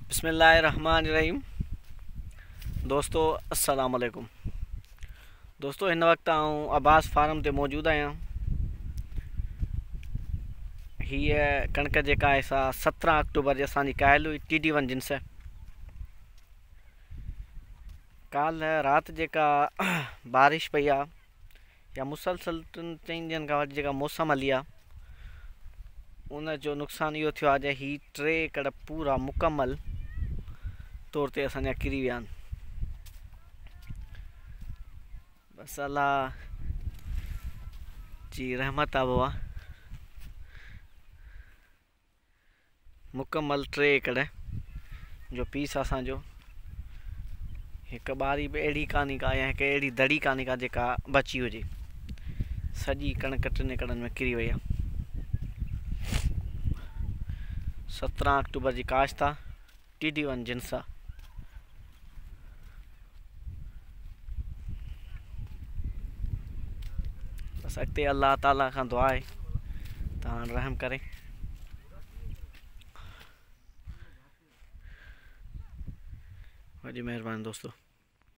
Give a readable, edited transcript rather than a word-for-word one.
बिस्मिल्लाहिर्रहमानिर्रहीम। दोस्तों अस्सलाम वालेकुम। दोस्तों इन वक्त आऊँ अब्बास फार्म ते मौजूद आहियां। हीअ कणक जेका आहे सा 17 अक्टूबर जी असांजी कायल हुई TD1 जिन्स। काल रात जेका बारिश पई आहे या मुसलसल 3 ॾींहंनि खां वठी जेका मौसम हली आहे उन जो नुक़सानु इहो थियो आहे जो ही 3 एकड़ पूरा मुकमल तौर ते असांजा किरी विया आहिनि। बस अल्लाह जी रहमत आहे बाबा। मुकमल 3 एकड़ जो पीस असांजो हिकु ॿारी बि अहिड़ी कान्हे का या हिकु अहिड़ी दड़ी कान्हे का जेका बची हुजे। सॼी कणक 3 एकड़नि में किरी वई आहे। 17 अक्टूबर जी काश्त आहे, TD1 जिन्स आहे। बस अॻिते अल्लाह ताला खां दुआ आहे तव्हां रहम करे। वॾी महिरबानी दोस्तों।